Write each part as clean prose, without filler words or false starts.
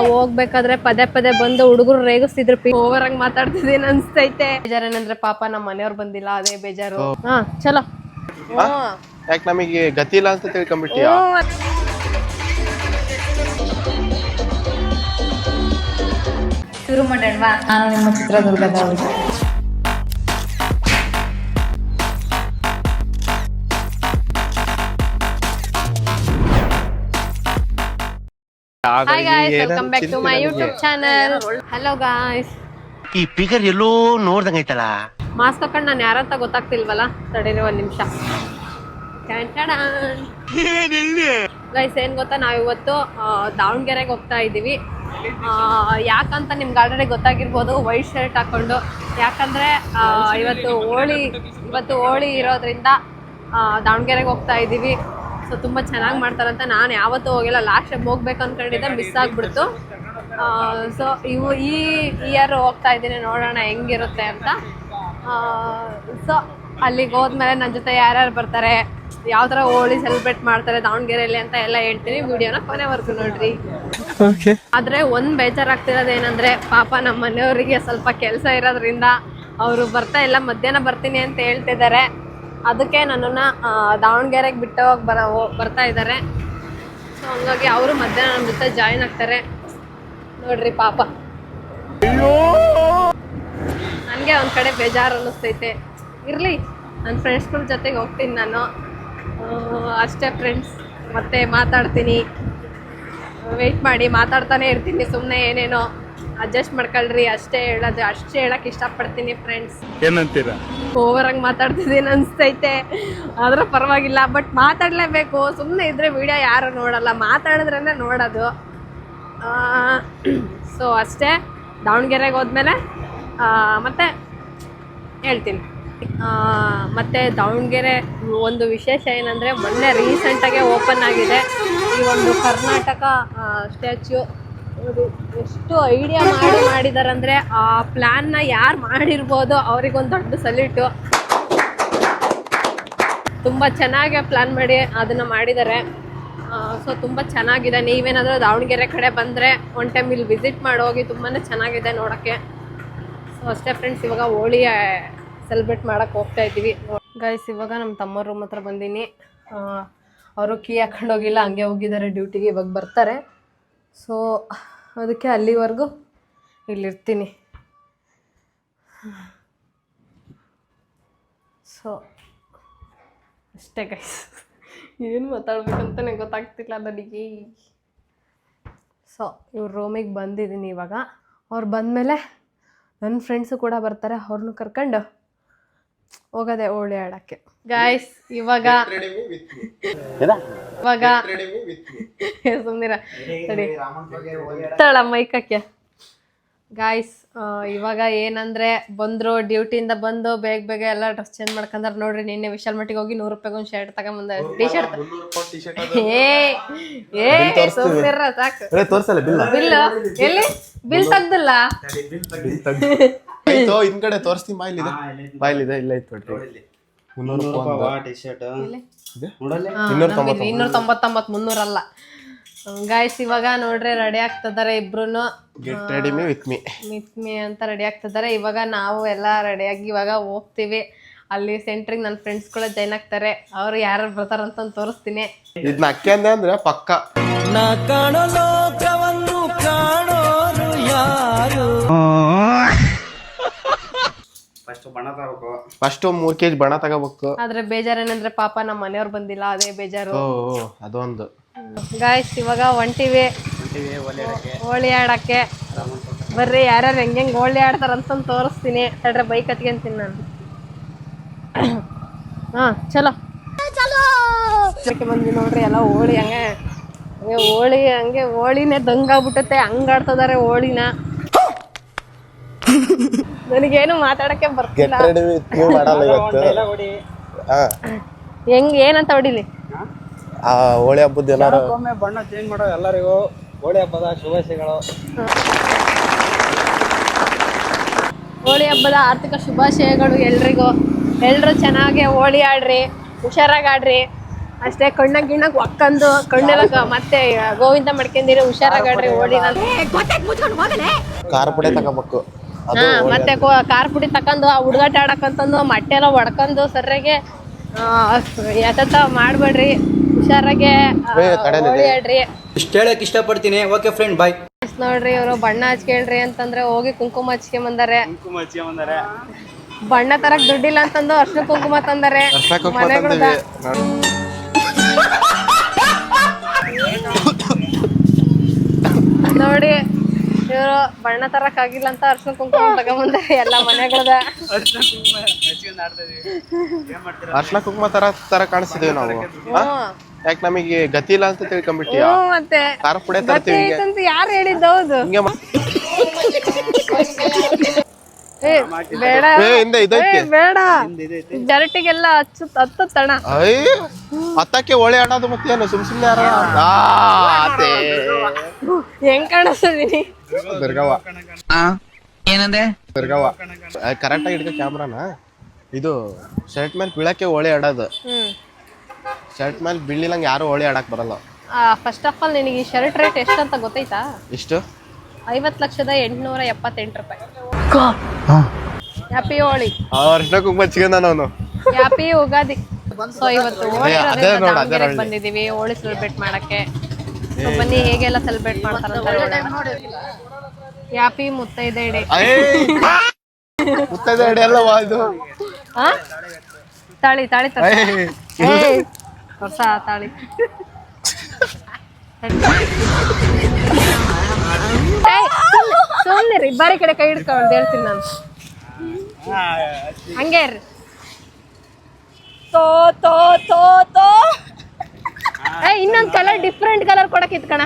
ಹೋಗ್ಬೇಕಾದ್ರೆ ಪದೇ ಪದೇ ಬಂದು ಹುಡುಗರು ರೇಗಿಸ್ತಿದ್ರು ಓವರ್ ಆಗಿ ಮಾತಾಡ್ತಿದ್ದೀನಿ ಅನ್ಸ್ತೈತೆ. ಬೇಜಾರೇನಂದ್ರೆ ಪಾಪ ನಮ್ಮ ಮನೆಯವ್ರು ಬಂದಿಲ್ಲ, ಅದೇ ಬೇಜಾರು. ಹಾ ಚಲೋ. ಯಾಕೆ ನಮಗೆ ಗತಿ ಇಲ್ಲ ಅಂತ ತಿಳ್ಕೊಂಡ್ಬಿಟ್ಟಿಯಾ? ಶುರು ಮಾಡೋಣವಾ? ನಾನು ನಿಮ್ಮ ಚಿತ್ರದುರ್ಗದವಳು. Hi guys, welcome back to my YouTube channel. Hello guys. ಈ ಫಿಗರ್ ಎಲ್ಲೋ ನೋಡ್ದಂಗೈತಲ್ಲ. ಮಾಸ್ಕ್ ಹಾಕೊಂಡು ನಾನು ಯಾರಂತ ಗೊತ್ತಾಗ್ತಿಲ್ವಲ್ಲ, ತಡೀರಿ ಒಂದ್ ನಿಮಿಷ. ಗೈಸ್ ಏನ್ ಗೊತ್ತಾ, ನಾವಿವತ್ತು ದಾವಣಗೆರೆಗೆ ಹೋಗ್ತಾ ಇದ್ದೀವಿ. ಯಾಕಂತ ನಿಮ್ಗೆ ಆಲ್ರೆಡಿ ಗೊತ್ತಾಗಿರ್ಬೋದು, ವೈಟ್ ಶರ್ಟ್ ಹಾಕೊಂಡು. ಯಾಕಂದ್ರೆ ಇವತ್ತು ಹೋಳಿ ಇರೋದ್ರಿಂದ ದಾವಣಗೆರೆಗೆ ಹೋಗ್ತಾ ಇದ್ದೀವಿ. ಸೊ ತುಂಬ ಚೆನ್ನಾಗಿ ಮಾಡ್ತಾರಂತ. ನಾನು ಯಾವತ್ತೂ ಹೋಗಿಲ್ಲ, ಲಾಸ್ಟ್ ಟೈಮ್ ಹೋಗ್ಬೇಕು ಅಂದ್ಕೊಂಡಿದ್ದೆ, ಮಿಸ್ ಆಗಿಬಿಡ್ತು. ಸೊ ಈ ಇಯರ್ ಹೋಗ್ತಾ ಇದ್ದೀನಿ, ನೋಡೋಣ ಹೆಂಗಿರುತ್ತೆ ಅಂತ. ಸೊ ಅಲ್ಲಿಗೆ ಹೋದ್ಮೇಲೆ ನನ್ನ ಜೊತೆ ಯಾರ್ಯಾರು ಬರ್ತಾರೆ, ಯಾವ ಥರ ಹೋಳಿ ಸೆಲೆಬ್ರೇಟ್ ಮಾಡ್ತಾರೆ ದಾವಣಗೆರೆಯಲ್ಲಿ ಅಂತ ಎಲ್ಲ ಹೇಳ್ತೀನಿ. ವಿಡಿಯೋನ ಕೊನೆವರೆಗೂ ನೋಡ್ರಿ. ಆದರೆ ಒಂದು ಬೇಜಾರಾಗ್ತಿರೋದು ಏನಂದರೆ, ಪಾಪ ನಮ್ಮ ಮನೆಯವರಿಗೆ ಸ್ವಲ್ಪ ಕೆಲಸ ಇರೋದ್ರಿಂದ ಅವರು ಬರ್ತಾ ಇಲ್ಲ, ಮಧ್ಯಾಹ್ನ ಬರ್ತೀನಿ ಅಂತ ಹೇಳ್ತಿದ್ದಾರೆ. ಅದಕ್ಕೆ ನನ್ನನ್ನು ದಾವಣಗೆರೆಗೆ ಬಿಟ್ಟು ಹೋಗಿ ಬರ್ತಾ ಇದ್ದಾರೆ. ಸೊ ಹಂಗಾಗಿ ಅವರು ಮಧ್ಯಾಹ್ನ ನಮ್ಮ ಜೊತೆ ಜಾಯಿನ್ ಆಗ್ತಾರೆ. ನೋಡ್ರಿ ಪಾಪ, ನನಗೆ ಒಂದು ಕಡೆ ಬೇಜಾರು ಅನ್ನಿಸ್ತೈತೆ. ಇರಲಿ, ನನ್ನ ಫ್ರೆಂಡ್ಸ್ಗಳ ಜೊತೆಗೆ ಹೋಗ್ತೀನಿ ನಾನು ಅಷ್ಟೇ ಫ್ರೆಂಡ್ಸ್. ಮತ್ತೆ ಮಾತಾಡ್ತೀನಿ, ವೆಯ್ಟ್ ಮಾಡಿ, ಮಾತಾಡ್ತಾನೆ ಇರ್ತೀನಿ. ಸುಮ್ಮನೆ ಏನೇನೋ ಅಡ್ಜಸ್ಟ್ ಮಾಡ್ಕೊಳ್ರಿ, ಅಷ್ಟೇ ಹೇಳಕ್ಕೆ ಇಷ್ಟಪಡ್ತೀನಿ ಫ್ರೆಂಡ್ಸ್. ಏನಂತೀರಾ? ಓವರಾಗಿ ಮಾತಾಡ್ತಿದ್ದೀನಿ ಅನಿಸ್ತೈತೆ, ಆದ್ರೆ ಪರವಾಗಿಲ್ಲ. ಬಟ್ ಮಾತಾಡಲೇಬೇಕು, ಸುಮ್ಮನೆ ಇದ್ರೆ ವಿಡಿಯೋ ಯಾರು ನೋಡಲ್ಲ, ಮಾತಾಡಿದ್ರೇ ನೋಡೋದು. ಸೊ ಅಷ್ಟೇ. ದಾವಣಗೆರೆಗೆ ಹೋದ್ಮೇಲೆ ಮತ್ತೆ ಹೇಳ್ತೀನಿ. ಮತ್ತು ದಾವಣಗೆರೆ ಒಂದು ವಿಶೇಷ ಏನಂದರೆ, ಮೊನ್ನೆ ರೀಸೆಂಟಾಗೆ ಓಪನ್ ಆಗಿದೆ ಈ ಒಂದು ಕರ್ನಾಟಕ ಸ್ಟ್ಯಾಚ್ಯೂ. ಅದು ಎಷ್ಟು ಐಡಿಯಾ ಮಾಡಿದ್ದಾರೆ ಅಂದರೆ, ಆ ಪ್ಲ್ಯಾನ್ನ ಯಾರು ಮಾಡಿರ್ಬೋದು ಅವರಿಗೊಂದು ದೊಡ್ಡ ಸಲ್ಯೂಟು. ತುಂಬ ಚೆನ್ನಾಗಿ ಪ್ಲ್ಯಾನ್ ಮಾಡಿ ಅದನ್ನು ಮಾಡಿದ್ದಾರೆ. ಸೊ ತುಂಬ ಚೆನ್ನಾಗಿದೆ. ನೀವೇನಾದರೂ ದಾವಣಗೆರೆ ಕಡೆ ಬಂದರೆ ಒನ್ ಟೈಮ್ ಇಲ್ಲಿ ವಿಸಿಟ್ ಮಾಡಿ ಹೋಗಿ, ತುಂಬಾ ಚೆನ್ನಾಗಿದೆ ನೋಡೋಕ್ಕೆ. ಸೊ ಅಷ್ಟೇ ಫ್ರೆಂಡ್ಸ್, ಇವಾಗ ಹೋಳಿ ಸೆಲೆಬ್ರೇಟ್ ಮಾಡೋಕ್ಕೆ ಹೋಗ್ತಾ ಇದ್ದೀವಿ. ಗೈಸ್ ಇವಾಗ ನಮ್ಮ ತಮ್ಮ ರೂಮ್ ಹತ್ರ ಬಂದೀನಿ. ಅವರು ಕೀ ಹಾಕೊಂಡು ಹೋಗಿಲ್ಲ, ಹಂಗೆ ಹೋಗಿದ್ದಾರೆ ಡ್ಯೂಟಿಗೆ, ಇವಾಗ ಬರ್ತಾರೆ. ಸೊ ಅದಕ್ಕೆ ಅಲ್ಲಿವರೆಗೂ ಇಲ್ಲಿರ್ತೀನಿ. ಸೊ ಅಷ್ಟೇ ಗೈಸ್, ಏನು ಮಾತಾಡ್ಬೇಕಂತಲೇ ಗೊತ್ತಾಗ್ತಿಲ್ಲ ನನಗೆ. ಸೊ ಇವ್ರ ರೂಮಿಗೆ ಬಂದಿದ್ದೀನಿ ಇವಾಗ. ಅವ್ರು ಬಂದಮೇಲೆ ನನ್ನ ಫ್ರೆಂಡ್ಸು ಕೂಡ ಬರ್ತಾರೆ, ಅವ್ರನ್ನೂ ಕರ್ಕೊಂಡು ಹೋಗೋದೆ ಹೋಳಿ ಆಡೋಕ್ಕೆ. ಗಾಯ್ಸ್ ಇವಾಗ ಸುಮ್ಮನಿರ ತಳ ಮೈಕಕ್ಕೆ. ಗಾಯ್ಸ್ ಇವಾಗ ಏನಂದರೆ, ಬಂದರು ಡ್ಯೂಟಿಯಿಂದ ಬಂದು ಬೇಗ ಎಲ್ಲ ಡ್ರೆಸ್ ಚೇಂಜ್ ಮಾಡ್ಕೊಂಡ್ರೆ. ನೋಡ್ರಿ, ನಿನ್ನೆ ವಿಶಾಲ್ ಮಟ್ಟಿಗೆ ಹೋಗಿ 100 ರೂಪಾಯಿಗೆ ಒಂದು ಶರ್ಟ್ ತಗೊಂಬಂದ, ಟಿ ಶರ್ಟ್. ಸುಮ್ಮನಿರ ಸಾಕು. ಬಿಲ್ ಎಲ್ಲಿ? ಬಿಲ್ ತೆಗ್ದಿಲ್ಲ. ಹಿಂದ್ಗಡೆ ತೋರಿಸ್ತೀನಿ, ಬಾಯ್ಲಿದೆ ಇಲ್ಲ ಇತ್ತು. 299, 300 ಅಲ್ಲ ಗಾಯ್ಸ್. ಇವಾಗ ನೋಡ್ರಿ ರೆಡಿ ಆಗ್ತಿದ್ದಾರೆ ಇಬ್ರು. ವಿತ್ ಮೀ ಅಂತ ರೆಡಿ ಆಗ್ತಿದ್ದಾರೆ. ಇವಾಗ ನಾವು ಎಲ್ಲ ರೆಡಿಯಾಗಿ ಇವಾಗ ಹೋಗ್ತೀವಿ ಅಲ್ಲಿ ಸೆಂಟ್ರಿಗೆ. ನನ್ನ ಫ್ರೆಂಡ್ಸ್ ಕೂಡ ಜಾಯ್ನ್ ಆಗ್ತಾರೆ. ಅವ್ರು ಯಾರು ಬರ್ತಾರಂತ ತೋರಿಸ್ತೀನಿ. ಇದನ್ನ ಅಕ್ಕೆ ಅಂದ್ರೆ ಪಕ್ಕ ಫಸ್ಟ್ 3 kg ಬಣ ತಗೋಬೇಕು. ಆದ್ರೆ ಬೇಜಾರೇನಂದ್ರೆ, ಪಾಪ ನಮ್ಮ ಮನೆಯವ್ರು ಬಂದಿಲ್ಲ, ಅದೇ ಬೇಜಾರು. ಅದೊಂದು. ಗಾಯ್ಸ್ ಇವಾಗ ಹೊಂಟಿವಿ ಹೋಳಿ ಆಡಕ್ಕೆ. ಬರ್ರಿ, ಯಾರ್ಯಾರು ಹೆಂಗೆ ಹೋಳಿ ಆಡ್ತಾರಂತ ತೋರಿಸ್ತೀನಿ. ತಡ್ರೆ ಬೈಕ್ ಹತ್ಕೊಂತೀನಿ ನಾನು. ಚಲೋ ಬಂದ್ವಿ ನೋಡ್ರಿ, ಎಲ್ಲ ಹೋಳಿ ಹಂಗೆ ಹೋಳಿನೇ ದಂಗಾಗ್ಬಿಟ್ಟತೆ, ಹಂಗ ಆಡ್ತಿದಾರೆ ಹೋಳಿನ. ನನಗೇನು ಮಾತಾಡಕ್ಕೆ ಬರ್ತಿಲ್ಲ. ಏನಂತ ಹೊಡಿಲಿ? ಹೋಳಿ ಹಬ್ಬದ ಏನಾರು ಬಣ್ಣ ಚೇಂಜ್ ಮಾಡೋ ಎಲ್ಲರಿಗೂ ಹೋಳಿ ಹಬ್ಬದ ಶುಭಾಶಯಗಳು. ಹೋಳಿ ಹಬ್ಬದ ಆರ್ಥಿಕ ಶುಭಾಶಯಗಳು ಎಲ್ರಿಗೂ. ಎಲ್ಲರೂ ಚೆನ್ನಾಗಿ ಹೋಳಿ ಆಡ್ರಿ, ಹುಷಾರಾಗಿ ಆಡ್ರಿ. ಅಷ್ಟೇ ಕಣ್ಣಾಗ ಗಿಣ್ಣಾಗ ಒಕ್ಕಂದು ಕಣ್ಣೆಲ್ಲ ಮತ್ತೆ ಗೋವಿಂದ ಮಾಡ್ಕೊಂಡಿರಿ ಹುಷಾರಾಗಡ್ರಿ ಓಡಿ ಖಾರ ಪುಡಿ ತಗೋಬೇಕು. ಹಾ ಮತ್ತೆ ಖಾರ ಪುಡಿ ತಕೊಂಡು ಆ ಹುಡುಗಾಟ ಆಡಕಂತಂದು ಮೊಟ್ಟೆ ಎಲ್ಲ ಹೊಡ್ಕೊಂಡು ಸರ್ಯಾಗೆ ಎತ್ತ ಮಾಡ್ಬೇಡ್ರಿ, ಹುಷಾರಾಗೆ ಹೋಳಿ ಆಡ್ರಿ. ಇಷ್ಟ ಹೇಳಕ್ ಇಷ್ಟಪಡ್ತೀನಿ. ಓಕೆ ಫ್ರೆಂಡ್, ಬಾಯ್. ನೋಡ್ರಿ ಇವರು ಬಣ್ಣ ಹಚ್ಕೇಳ್ರಿ ಅಂತಂದ್ರೆ ಹೋಗಿ ಕುಂಕುಮ ಹಚ್ಕೊಂಬಂದಾರೆ. ಬಣ್ಣ ತರಕ್ ದುಡ್ಡಿಲ್ಲ ಅಂತಂದು ಅರ್ಶಿನ ಕುಂಕುಮ ತಂದಾರೆ. ನೋಡಿ ಇವರು ಬಣ್ಣ ತರಕ್ ಆಗಿಲ್ಲ ಅಂತ ಅರ್ಶಿನ ಕುಂಕುಮ ತಗೊಂಬಂದಾರೆ ಎಲ್ಲ ಮನೆಗಳದ. ಅರ್ಶಿನ ಕುಂಕುಮ ತರ ಕಾಣಿಸ್ತಿದೀವಿ ನಾವು. ಯಾಕೆ ನಮಗೆ ಗತಿ ಇಲ್ಲ ಅಂತ ತಿಳ್ಕೊಂಡ್ಬಿಟ್ಟಿಯ? ಮತ್ತೆ ಖಾರ ಪುಡಿ ತರ್ತೀವಿ ಯಾರು ಹೇಳಿದ್ದು? ಹೌದು ಬೇಡ ಬೇಡ, ಜರಟಿಗೆಲ್ಲ ಹತ್ತು ತಣ ಹತ್ತಕ್ಕೆ ಒಳ್ಳೆ ಆಡೋದು. ಮತ್ತೇನು ಸುಮ್ನೆ ಯಾರ ಹೆಂಗ್ ಕಾಣಿಸ್ತಿದೀನಿ? ಏನಂದೆ? ಕರೆಕ್ಟ್ ಆಗಿ ಹಿಡ್ಕ ಕ್ಯಾಮ್ರಾನ. ಇದು ಶರ್ಟ್ ಮೇಲೆ ಬೀಳಕ್ಕೆ ಒಳ್ಳೆ ಆಡೋದು. ಶರ್ಟ್ ಮೇಲೆ ಬೀಳಿಲಂಗೆ ಯಾರು ಹೋಳಿ ಆಡಕ್ ಬರಲ್ಲ. ಫಸ್ಟ್ ಆಫ್ ಆಲ್ ನಿನಗೆ ಈ ಶರ್ಟ್ ರೇಟ್ ಎಷ್ಟು ಅಂತ ಗೊತ್ತೈತಾ? ಎಷ್ಟು? 50,878 ರೂಪಾಯಿ. ಹ್ಯಾಪಿ ಹೋಳಿ. ಅರ್ಶಿನ ಕುಂಕುಮ ಹಚ್ಕೊಂಡ ನಾನು. ಹ್ಯಾಪಿ ಯುಗಾದಿ. ಸೊ ಇವತ್ತು ಹೋಳಿ ಬಂದಿದೀವಿ ಹೋಳಿ ಸೆಲೆಬ್ರೇಟ್ ಮಾಡಕ್ಕೆ. ಸೊ ಬನ್ನಿ ಹೇಗೆಲ್ಲ ಸೆಲೆಬ್ರೇಟ್ ಮಾಡ್ತಾರಂತ. ಹ್ಯಾಪಿ ಮುತ್ತೈದೆ ಡೇ. ಮುತ್ತೈದೆ ಡೇ ಅಲ್ಲವಾ ಇದು? ತಾಳಿ ತಾಳಿ ಹೊಸ ತಾಳಿ. ಸುಮ್ಮನೆ ಬಾರಿ ಕಡೆ ಕೈ ಹಿಡ್ಕೊಂಡು ಹೇಳ್ತೀನಿ ನಾನು. ಹಂಗೆ ಇರ್ರಿ. ಇನ್ನೊಂದ್ ಕಲರ್ ಡಿಫ್ರೆಂಟ್ ಕಲರ್ ಕೊಡಕ್ ಇತ್ಕಣ.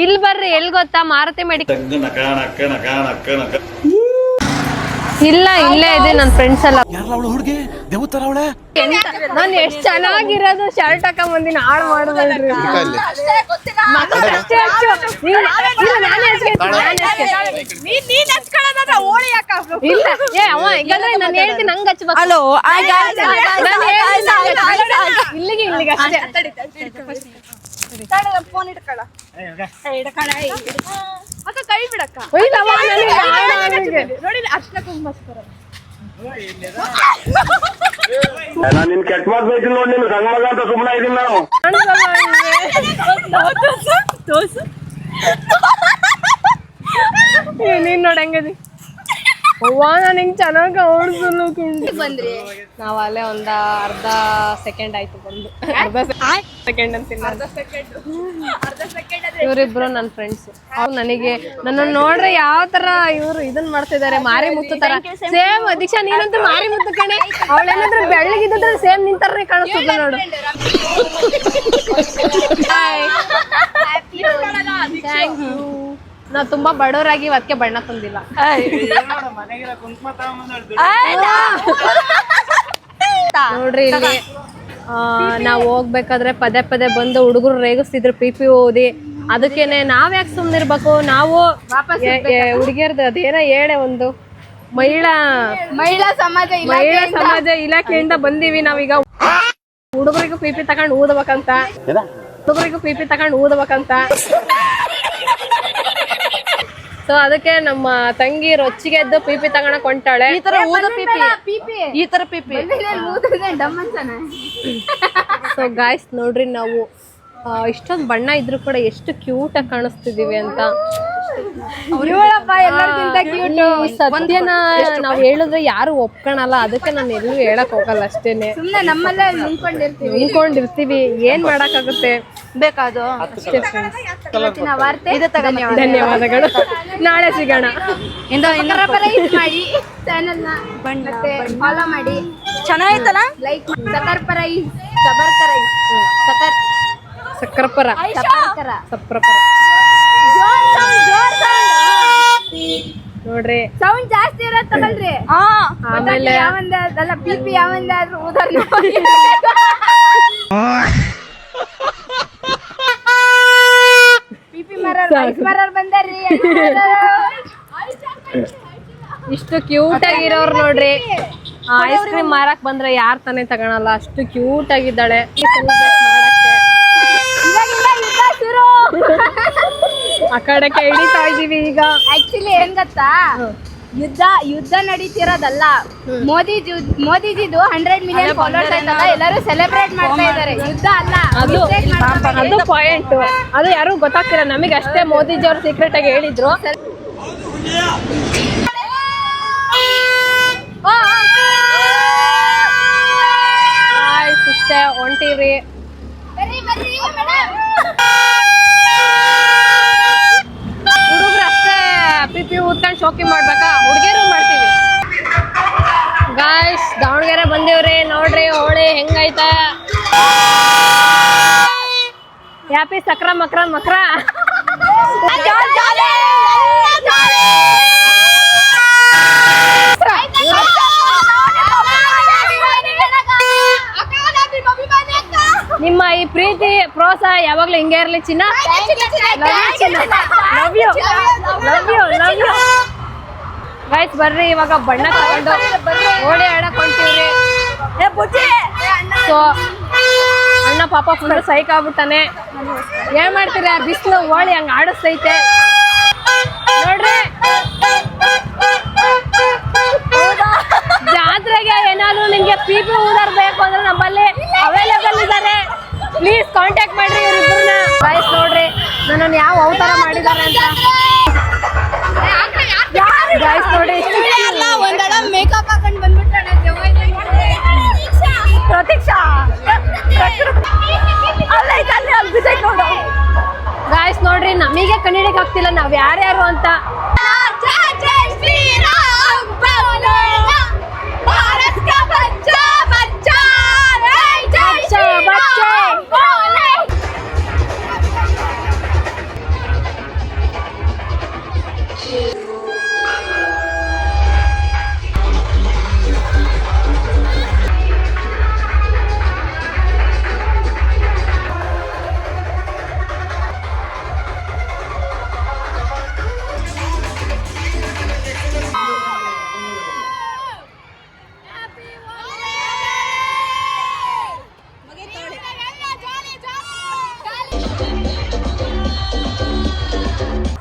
ಇಲ್ಲಿ ಬರ್ರಿ. ಎಲ್ ಗೊತ್ತಾ? ಮಾರುತಿ ಮೆಡಿಕಲ್. ಇಲ್ಲ ಇಲ್ಲೇ ಇದೆ ನನ್ನ ಫ್ರೆಂಡ್ಸ್ ಎಲ್ಲ. ನಾನು ಎಷ್ಟು ಚೆನ್ನಾಗಿರೋದು ಶರ್ಟ್ ಹಾಕ ಬಂದಿನ ಹಾಳು ಮಾಡೋದಲ್ರಿ. ಇಲ್ಲ ಏ ಅವ ಈಗಂದ್ರೆ ನಾನು ಹೇಳ್ತೀನಿ ಹಂಗ ಹಚ್ಬೇಕು. ಇಲ್ಲಿಗೆ ಇಲ್ಲಿಗೆ ಅಷ್ಟೇ. ಫೋನ್ ಇಟ್ಕೊಳ ಅಕ್ಕ, ಕೈ ಬಿಡಕ್ಕ. ನೋಡಿ ಅರ್ಶಿನ ಕುಂಕುಮ ನಿನ್ ಕೆಟ್ಟ ಮಾತು ಬೈತೀನಿ ನೋಡಿ. ನಿನ್ ಸಣ್ಣ ಮಗ ಅಂತ ಸುಮ್ಮನೆ ಇದೀನಿ ನಾವು. ನೀನ್ ನೋಡ ಹೆಂಗದಿ. ಅವ್ವ ನಾನು ಹಿಂಗ್ ಚೆನ್ನಾಗಿ ಓಡಿಸಲು ಬಂದ್ರಿ. ನಾವ್ ಅಲ್ಲೇ ಒಂದ ಅರ್ಧ ಸೆಕೆಂಡ್ ಆಯ್ತು ಬಂದು. ಅರ್ಧ ಸೆಕೆಂಡ್ ಅಂತೀನಿ. ಇವರಿಬ್ರು ನನ್ನ ಫ್ರೆಂಡ್ಸ್. ಅವ್ರು ನನಗೆ ನನ್ನ ನೋಡ್ರೆ ಯಾವ ತರ ಇವ್ರು ಇದನ್ ಮಾಡ್ತಿದ್ದಾರೆ, ಮಾರಿ ಮುತ್ತು ತರ. ಸೇಮ್ ದೀಕ್ಷಾ ನೀನಂತೂ ಮಾರಿ ಮುತ್ತು ಕಣೆ. ಅವಳೇನಾದ್ರೂ ಬೆಳ್ಳಗಿದ್ರೆ ಸೇಮ್ ನಿಂತಾರನೇ ಕಾಣಿಸ್ತದ ನೋಡು. Thank you. ನಾವ್ ತುಂಬಾ ಬಡವರಾಗಿ ಅದಕ್ಕೆ ಬಣ್ಣ ತಂದಿಲ್ಲ. ನೋಡ್ರಿ ಇಲ್ಲಿ ನಾವ್ ಹೋಗ್ಬೇಕಾದ್ರೆ ಪದೇ ಪದೇ ಬಂದು ಹುಡುಗರು ರೇಗಿಸ್ತಿದ್ರು ಪಿಪಿ ಓದಿ. ಅದಕ್ಕೇನೆ ನಾವ್ ಯಾಕೆ ಸುಮ್ನಿರ್ಬೇಕು? ನಾವು ಹುಡುಗಿಯರ್ದು ಅದೇನ ಹೇಳೆ ಒಂದು ಮಹಿಳಾ ಸಮಾಜ ಇಲಾಖೆಯಿಂದ ಬಂದೀವಿ ನಾವೀಗ. ಹುಡುಗರಿಗೂ ಪಿಪಿ ತಗೊಂಡು ಊದಬೇಕಂತ. ಸೊ ಅದಕ್ಕೆ ನಮ್ಮ ತಂಗಿ ರೊಚ್ಚಿಗೆ ಎದ್ದು ಪಿಪಿ ತಗೋಣಕ್ ಹೊಂಟಾಳೆ. ಈ ತರ ಪಿಪಿ. ಸೊ ಗಾಯ್ಸ್ ನೋಡ್ರಿ, ನಾವು ಇಷ್ಟೊಂದು ಬಣ್ಣ ಇದ್ರು ಕೂಡ ಎಷ್ಟು ಕ್ಯೂಟ್ ಆಗಿ ಕಾಣಿಸ್ತಿದೀವಿ ಅಂತ. ಸದ್ಯನ ನಾವ್ ಹೇಳಿದ್ರೆ ಯಾರು ಒಪ್ಕೊಳಲ್ಲ. ಅದಕ್ಕೆ ನಾನು ಎಲ್ಲೂ ಹೇಳಕ್ ಹೋಗಲ್ಲ. ಅಷ್ಟೇನೆ ನಮ್ಮಲ್ಲೇ ನಿಂತ್ಕೊಂಡಿರ್ತೀವಿ. ಏನ್ ಮಾಡಕ್ಕಾಗುತ್ತೆ? ಬೇಕಾದು ಅಷ್ಟೇ. ಧನ್ಯವಾದಗಳು. ನಾಳೆ ಸಿಗೋಣ. ಫಾಲೋ ಮಾಡಿ. ಚೆನ್ನಾಗಿತ್ತಲ್ಲ? ಲೈಕ್ ಸಕ್ಕರಪರ. ನೋಡ್ರಿ ಸೌಂಡ್ ಜಾಸ್ತಿ ಇರತ್ ತಗೊಳ್ರಿ. ಆಮೇಲೆ ಯಾವಂದ ಪಿಪಿ ಯಾವಂದಾದ್ರೂ ಉದಾಹರಣೆ ಪಿಪಿ ಮರರ್ ಬಂದಾರ್ರಿ. ಇಷ್ಟು ಕ್ಯೂಟ್ ಆಗಿರೋರು ನೋಡ್ರಿ. ಐಸ್ ಕ್ರೀಮ್ ಮಾರಕ್ ಬಂದ್ರೆ ಯಾರ್ ತಾನೇ ತಗೊಳಲ್ಲ, ಅಷ್ಟು ಕ್ಯೂಟ್ ಆಗಿದ್ದಾಳೆ. ಆ ಕಡೆಗೆ ಹಿಡಿತಾ ಇದೀವಿ ಈಗ. ಆಕ್ಚುಲಿ ಏನ್ ಗೊತ್ತಾ, ಯುದ್ಧ ನಡೀತಿರೋದಲ್ಲ, ಮೋದಿಜಿದು 100 ಮಿಲಿಯನ್ ಫಾಲೋವರ್ಸ್ ಆಯ್ತಲ್ಲ, ಎಲ್ಲರೂ ಸೆಲೆಬ್ರೇಟ್ ಮಾಡ್ತಾ ಇದಾರೆ. ಯುದ್ಧ ಅಲ್ಲ, ಅದು ಪಾಯಿಂಟ್. ಅದು ಯಾರು ಗೊತ್ತಾಗ್ತಿಲ್ಲ ನಮಗೆ ಅಷ್ಟೇ. ಮೋದಿಜಿ ಅವರು ಸೀಕ್ರೆಟ್ ಆಗಿ ಹೇಳಿದ್ರು. ಇಷ್ಟೇ ಹೊಂಟಿವ್ರಿ. ಹುಡುಗರು ಅಷ್ಟೇ ಪಿಪಿ ಊದ್ಕೊಂಡು ಶೋಕಿ ಮಾಡ್ಬೇಕಾ, ಹುಡುಗಿಯರು ಮಾಡ್ತೀವಿ. ಗಾಯ್ಸ್ ದಾವಣಗೆರೆ ಬಂದಿವ್ರಿ, ನೋಡ್ರಿ ಹೋಳಿ ಹೆಂಗೈತ. ಹ್ಯಾಪಿ ಸಕ್ರ ಮಕ್ರ ಮಕ್ರ. ನಿಮ್ಮ ಈ ಪ್ರೀತಿ ಪ್ರೋತ್ಸಾಹ ಯಾವಾಗ್ಲೂ ಹಿಂಗೆ ಇರ್ಲಿ ಚಿನ್ನ. Love you love you love you. Guys ಬರ್ರಿ ಇವಾಗ ಬಣ್ಣ ತಗೊಂಡು ಹೋಳಿ ಆಡಕ್ ಹೊಂಟಿವ್ರಿ. ಸೊ ಅಣ್ಣ ಪಾಪ ಫುಲ್ ಸೈಕ್ ಆಗ್ಬಿಟ್ಟಾನೆ. ಏನ್ ಮಾಡ್ತೀರ, ಬಿಸಿಲು ಹೋಳಿ ಹಂಗ ಆಡಿಸ್ತೈತೆ ನೋಡ್ರಿ. ಜಾತ್ರೆಗೆ ಏನಾದ್ರು ನಿಮ್ಗೆ ಪಿಪಿ ಊದರ್ ಬೇಕು ಅಂದ್ರೆ ನಮ್ಮಲ್ಲಿ ಅವೈಲೇಬಲ್ ಇದ್ದಾರೆ. ಪ್ಲೀಸ್ ಕಾಂಟ್ಯಾಕ್ಟ್ ಮಾಡ್ರಿ ಇವ್ರಿಬ್ರನ್ನ. ಗೈಸ್ ನೋಡ್ರಿ ನನ್ನನ್ನು ಯಾವ ಅವತಾರ ಮಾಡಿದ್ದಾರೆ ಅಂತ. ಗೈಸ್ ನೋಡಿ ಮೇಕಪ್ ಹಾಕೊಂಡು ಬಂದ್ಬಿಟ್ಟಾಳೆ ಪ್ರತೀಕ್ಷಾ. ಗಾಯ್ಸ್ ನೋಡ್ರಿ ನಮಗೆ ಕನ್ನಡಕ್ಕೆ ಆಗ್ತಿಲ್ಲ ನಾವ್ ಯಾರ್ಯಾರು ಅಂತ.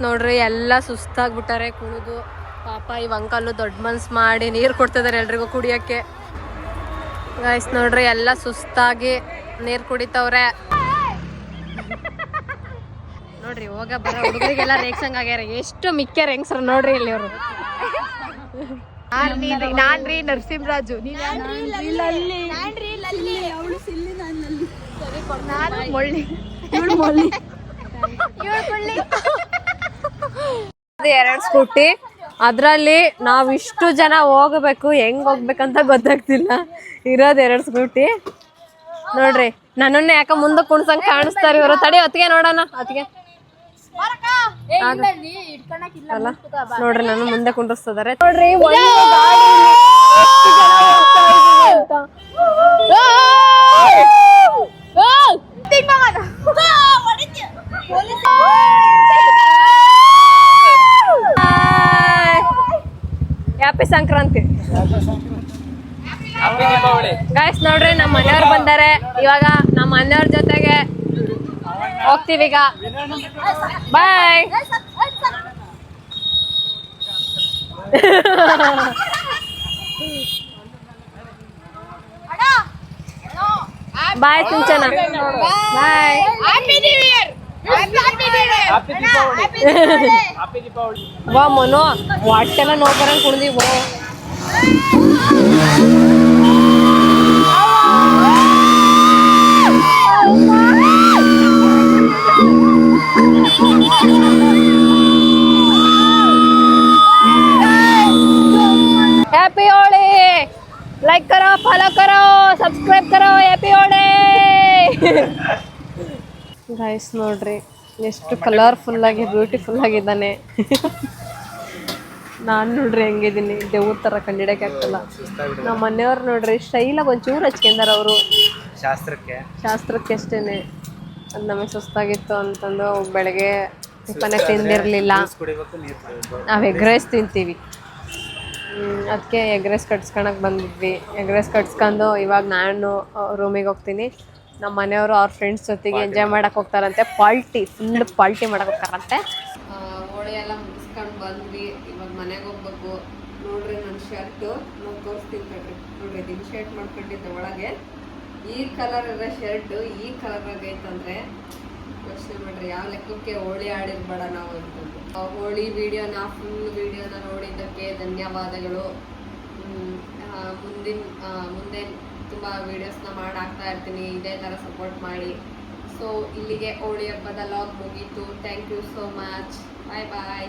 ನೋಡ್ರಿ ಎಲ್ಲ ಸುಸ್ತಾಗ್ಬಿಟ್ಟಾರೆ ಕುಣಿದು. ಪಾಪ ಇವ್ ಅಂಕಲ್ಲು ದೊಡ್ಡ ಮನ್ಸ್ ಮಾಡಿ ನೀರು ಕೊಡ್ತಿದಾರೆ ಎಲ್ರಿಗೂ ಕುಡಿಯಕ್ಕೆ. ಗೈಸ್ ನೋಡ್ರಿ ಎಲ್ಲ ಸುಸ್ತಾಗಿ ನೀರು ಕುಡಿತವ್ರೆ. ನೋಡ್ರಿ ಹೋಗ ಬರೋ ಹುಡುಗರಿಗೆಲ್ಲ ರೇಕ್ಸಂಗ್ ಆಗ್ಯಾರ. ಎಷ್ಟು ಮಿಕ್ಕ್ಯಾರ ಹೆಂಗ್ಸ್ರು ನೋಡ್ರಿ ಇಲ್ಲಿ ಅವರು. ನಾನ್ರಿ ನರಸಿಂಹರಾಜು, ಎರಡು ಸ್ಕೂಟಿ. ಅದ್ರಲ್ಲಿ ನಾವ್ ಇಷ್ಟು ಜನ ಹೋಗ್ಬೇಕು, ಹೆಂಗ್ ಹೋಗ್ಬೇಕಂತ ಗೊತ್ತಾಗ್ತಿಲ್ಲ. ಇರೋದ್ 2 ಸ್ಕೂಟಿ. ನೋಡ್ರಿ ನನ್ನನ್ನ ಯಾಕ ಮುಂದೆ ಕುಣ್ಸಂಗ್ ಕಾಣಿಸ್ತಾರ ಇವರು. ತಡಿ ಹೊತ್ತಿಗೆ ನೋಡೋಣ. ಹೊತ್ತಿಗೆ ಅಲ್ಲ ನೋಡ್ರಿ ನಾನು ಮುಂದೆ ಕುಂಡ್ರಿಸ್ತಿದಾರೆ. ನೋಡ್ರಿ ಹ್ಯಾಪಿ ಸಂಕ್ರಾಂತಿ. ಗಾಯ್ಸ್ ನೋಡ್ರಿ ನಮ್ಮ ಮನೆಯವ್ರು ಬಂದಾರೆ. ಇವಾಗ ನಮ್ಮ ಮನೆಯವ್ರ ಜೊತೆಗೆ ಹೋಗ್ತೀವಿ ಈಗ. ಬಾಯ್. ಬಾಯ್ ಸಿಂಚನ. ಬಾಯ್. ವಾ ಮನೋ ಹೊಟ್ಟೆಲ್ಲ ನೋಡ್ಬರಂಗ್ ಕುಡ್ದಿವ್. हैप्पी होली. लाइक करो, फॉलो करो, सब्सक्राइब करो. हैप्पी होली. गाइस ನೋಡ್ರಿ ಎಷ್ಟು ಕಲರ್ಫುಲ್ ಆಗಿ ಬ್ಯೂಟಿಫುಲ್ ಆಗಿದ್ದಾನೆ. ನಾನು ನೋಡ್ರಿ ಹೆಂಗಿದ್ದೀನಿ, ದೇವ್ರ ತರ ಕಂಡಿಡಕ್ಕೆ ಆಗ್ತಲ್ಲ. ನಮ್ಮ ಮನೆಯವ್ರು ನೋಡ್ರಿ ಸ್ಟೈಲಾಗಿ ಒಂಚೂರು ಹಚ್ಕೊಂಡಾರ ಅವರು. ಶಾಸ್ತ್ರಕ್ಕೆ ಅಷ್ಟೇನೆ. ಅದು ನಮಗೆ ಸುಸ್ತಾಗಿತ್ತು ಅಂತಂದು ಬೆಳಗ್ಗೆ ಟಿಫನ್ ತಿಂದಿರ್ಲಿಲ್ಲ. ನಾವು ಎಗ್ ರೈಸ್ ತಿಂತೀವಿ. ಅದಕ್ಕೆ ಎಗ್ ರೈಸ್ ಕಟ್ಸ್ಕೊಳಕ್ಕೆ ಬಂದಿದ್ವಿ. ಎಗ್ ರೈಸ್ ಕಟ್ಸ್ಕೊಂಡು ಇವಾಗ ನಾನು ರೂಮಿಗೆ ಹೋಗ್ತೀನಿ. ನಮ್ಮ ಮನೆಯವರು ಅವ್ರ ಫ್ರೆಂಡ್ಸ್ ಜೊತೆಗೆ ಎಂಜಾಯ್ ಮಾಡಕ್ಕೆ ಹೋಗ್ತಾರಂತೆ. ಫುಲ್ ಪಾಲ್ಟಿ ಮಾಡಕ್ಕೆ ಹೋಗ್ತಾರಂತೆ. ಹೋಳಿ ಎಲ್ಲ ಮುಗಿಸ್ಕೊಂಡು ಬಂದ್ವಿ. ಇವಾಗ ಮನೆಗೆ ಹೋಗ್ಬೇಕು. ನೋಡ್ರಿ ನನ್ನ ಶರ್ಟು ನಾವು ತೋರಿಸ್ತೀನಿ ಕಣ್ರಿ. ನೋಡ್ರಿ ಇದನ್ನು ಶರ್ಟ್ ಮಾಡ್ಕೊಂಡಿದ್ದೆ ಒಳಗೆ. ಈ ಕಲರ್ ಇರೋ ಶರ್ಟು ಈ ಕಲರ್ ಆಗೈತಂದ್ರೆ ಯೋಚನೆ ಮಾಡ್ರಿ ಯಾವ ಲೆಕ್ಕಕ್ಕೆ ಹೋಳಿ ಆಡಿರ್ಬೇಡ ನಾವು ಅಂತಂದು. ಹೋಳಿ ಫುಲ್ ವಿಡಿಯೋನ ನೋಡಿದ್ದಕ್ಕೆ ಧನ್ಯವಾದಗಳು. ಮುಂದೆ ತುಂಬ ವೀಡಿಯೋಸ್ನ ಹಾಕ್ತಾ ಇರ್ತೀನಿ. ಇದೇ ಥರ ಸಪೋರ್ಟ್ ಮಾಡಿ. ಸೊ ಇಲ್ಲಿಗೆ ಹೋಳಿ ಹಬ್ಬದ ಲಾಗ್ ಮುಗೀತು. Thank you so much. Bye bye.